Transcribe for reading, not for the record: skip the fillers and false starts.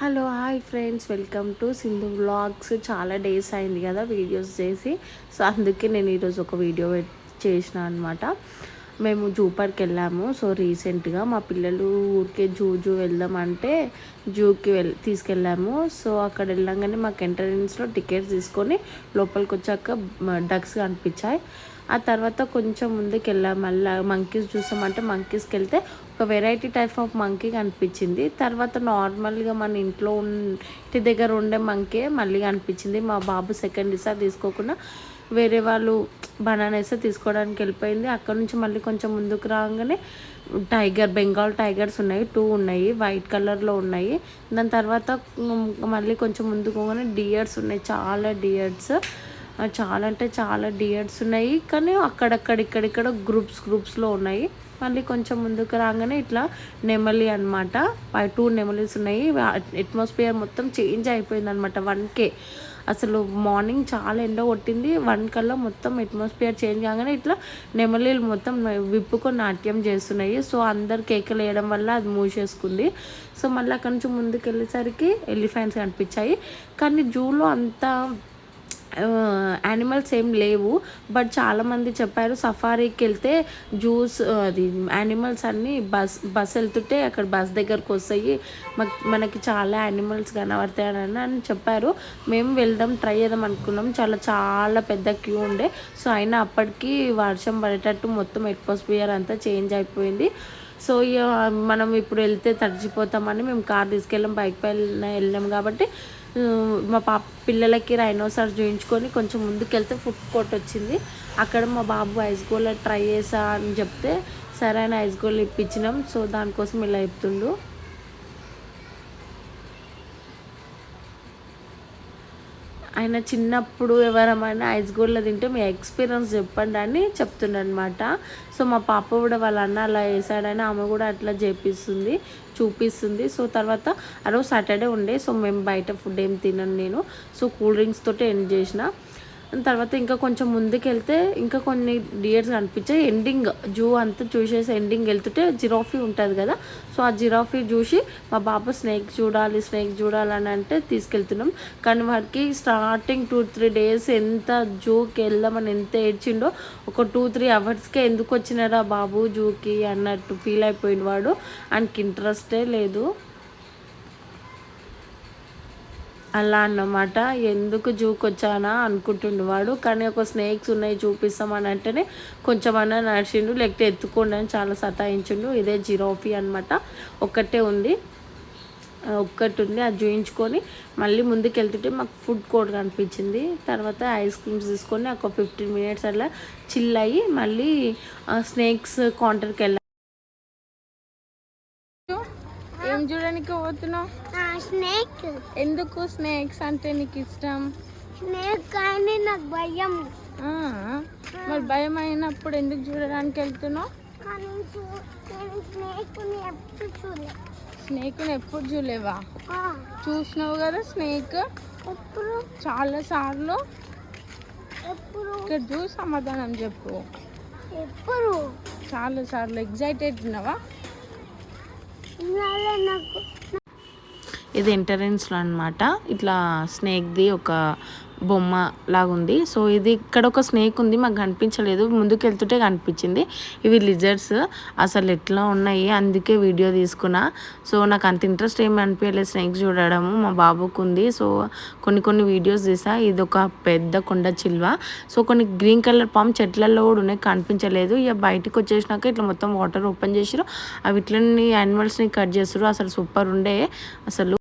Hello hi friends, welcome to Sindhu vlogs. చాలా days అయింది కదా వీడియోస్ చేసి. సో అందుకే నేను ఈరోజు ఒక వీడియో చేసిన అనమాట. మేము జూ పార్క్ వెళ్ళాము. సో రీసెంట్గా మా పిల్లలు ఊరికే జూ వెళ్దామంటే జూకి తీసుకెళ్ళాము. సో అక్కడ వెళ్ళంగానే మాకు ఎంట్రన్స్లో టికెట్స్ తీసుకొని లోపలికి వచ్చాక డక్స్ కనిపించాయి. ఆ తర్వాత కొంచెం ముందుకు వెళ్ళాం. మళ్ళీ మంకీస్ చూసామంటే మంకీస్కి వెళ్తే ఒక వెరైటీ టైప్ ఆఫ్ మంకీ కనిపించింది. తర్వాత నార్మల్గా మన ఇంటి దగ్గర ఉండే మంకీ మళ్ళీ కనిపించింది. మా బాబు సెకండ్ ఈసారి తీసుకోకుండా వేరే వాళ్ళు బనానా వేస్తే తీసుకోవడానికి వెళ్ళిపోయింది. అక్కడ నుంచి మళ్ళీ కొంచెం ముందుకు రాగానే బెంగాల్ టైగర్స్ ఉన్నాయి, 2 ఉన్నాయి, వైట్ కలర్లో ఉన్నాయి. దాని తర్వాత మళ్ళీ కొంచెం ముందుకు పోగానే డియర్స్ ఉన్నాయి, చాలా డియర్స్, చాలా అంటే చాలా డియర్స్ ఉన్నాయి. కానీ అక్కడక్కడ ఇక్కడిక్కడ గ్రూప్స్లో ఉన్నాయి. మళ్ళీ కొంచెం ముందుకు రాగానే ఇట్లా నెమలి అనమాట, 2 నెమలీస్ ఉన్నాయి. అట్మాస్ఫియర్ మొత్తం చేంజ్ అయిపోయింది అనమాట 1K. అసలు మార్నింగ్ చాలా ఎండ కొట్టింది, 1 కల్లా మొత్తం అట్మాస్ఫియర్ చేంజ్ కాగానే ఇట్లా నెమలీలు మొత్తం విప్పుకొని నాట్యం చేస్తున్నాయి. సో అందరు కేకలు వేయడం వల్ల అది మూసేసుకుంది. సో మళ్ళీ అక్కడి నుంచి ముందుకు వెళ్ళేసరికి ఎలిఫెంట్స్ కనిపించాయి. కానీ జూలో అంతా యానిమల్స్ ఏం లేవు. బట్ చాలామంది చెప్పారు సఫారీకి వెళ్తే అది యానిమల్స్ అన్నీ బస్ వెళ్తుంటే అక్కడ బస్ దగ్గరకు వస్తాయి, మనకి చాలా యానిమల్స్ కనబడతాయని అని చెప్పారు. మేము ట్రై చేద్దాం అనుకున్నాం. చాలా పెద్ద క్యూ ఉండే. సో అయినా అప్పటికి వర్షం పడేటట్టు మొత్తం అట్మాస్ఫియర్ అంతా చేంజ్ అయిపోయింది. సో ఇక మనం ఇప్పుడు వెళ్తే తడిచిపోతామని మేము కార్ తీసుకెళ్ళాం, బైక్ పైన వెళ్ళాం. కాబట్టి మా పిల్లలకి రైనోసార్ చూయించుకొని కొంచెం ముందుకు వెళ్తే ఫుడ్ కోర్ట్ వచ్చింది. అక్కడ మా బాబు ఐస్ గోల్డ్ ట్రై చేసా అని చెప్తే సరే అని ఐస్ గోల్డ్ ఇప్పించినాం. సో దానికోసం ఇలా చెప్తుండు. ఆయన చిన్నప్పుడు ఎవరమైనా ఐస్ గోల్డ్లో తింటే మీ ఎక్స్పీరియన్స్ చెప్పండి అని చెప్తుండనమాట. సో మా పాప కూడా వాళ్ళ అన్న అలా వేసాడని ఆమె కూడా అట్లా చూపిస్తుంది. సో తర్వాత ఆ రోజు సాటర్డే ఉండే. సో మేము బయట ఫుడ్ ఏం తినను నేను. సో కూల్ డ్రింక్స్ తోటి ఎండ్ చేసిన. తర్వాత ఇంకా కొంచెం ముందుకు వెళ్తే ఇంకా కొన్ని డియర్స్ కనిపించాయి. ఎండింగ్ జూ అంతా చూసేసి ఎండింగ్ వెళ్తుంటే జిరాఫీ ఉంటుంది కదా. సో ఆ జిరాఫీ చూసి మా బాబు స్నేక్ చూడాలని అంటే తీసుకెళ్తున్నాం. కానీ వాడికి స్టార్టింగ్ 2-3 డేస్ ఎంత జూకి వెళ్దామని ఎంత ఏడ్చిండో, ఒక 2-3 అవర్స్కే ఎందుకు వచ్చినారా బాబు జూకి అన్నట్టు ఫీల్ అయిపోయింది వాడు. ఆయనకి ఇంట్రెస్టే లేదు అలా అన్నమాట. ఎందుకు జూకి వచ్చానా అనుకుంటుండు వాడు. కానీ ఒక స్నేక్స్ ఉన్నాయి చూపిస్తామని అంటేనే కొంచెమన్నా నడిచిండు, లేకపోతే ఎత్తుకోండి అని చాలా సతాయించిండు. ఇదే జిరాఫీ అనమాట, ఒక్కటి ఉంది. అది చూయించుకొని మళ్ళీ ముందుకు వెళ్తుంటే మాకు ఫుడ్ కోర్ట్ కనిపించింది. తర్వాత ఐస్ క్రీమ్స్ తీసుకొని ఒక 15 మినిట్స్ అలా చిల్ అయ్యి మళ్ళీ స్నేక్స్ కౌంటర్కి వెళ్ళాం. ఏం చూడడానికి పోతున్నావు? స్నేక్. ఎందుకు స్నేక్స్ అంటే నీకు ఇష్టం? స్నేక్ కానీ నాకు భయం. మరి భయం అయినప్పుడు ఎందుకు చూడడానికి వెళ్తున్నావు? స్నేక్ని ఎప్పుడు చూడలేవా? చూసినావు కదా స్నేక్ ఎప్పుడు, చాలా సార్లు. ఎప్పుడు ఇక్కడ చూసి సమాధానం చెప్పు. ఎప్పుడు చాలా సార్లు. ఎగ్జైటెడ్ ఉన్నావా? ఇది ఎంట్రన్స్లో అనమాట. ఇట్లా స్నేక్ది ఒక బొమ్మ లాగుంది. సో ఇది ఇక్కడ ఒక స్నేక్ ఉంది, మాకు కనిపించలేదు, ముందుకు వెళ్తుంటే కనిపించింది. ఇవి లిజర్డ్స్, అసలు ఎట్లా ఉన్నాయి అందుకే వీడియో తీసుకున్నా. సో నాకు అంత ఇంట్రెస్ట్ ఏమి అనిపించలేదు స్నేక్స్ చూడడము, మా బాబుకు ఉంది. సో కొన్ని వీడియోస్ తీసా. ఇది ఒక పెద్ద కొండ చిల్వ. సో కొన్ని గ్రీన్ కలర్ పామ్ చెట్లలో కూడా ఉన్నాయి, కనిపించలేదు. ఇక బయటకు వచ్చేసినాక ఇట్లా మొత్తం వాటర్ ఓపెన్ చేసారు, అవి ఇట్లని యానిమల్స్ని కట్ చేస్తారు. అసలు సూపర్ ఉండే అసలు.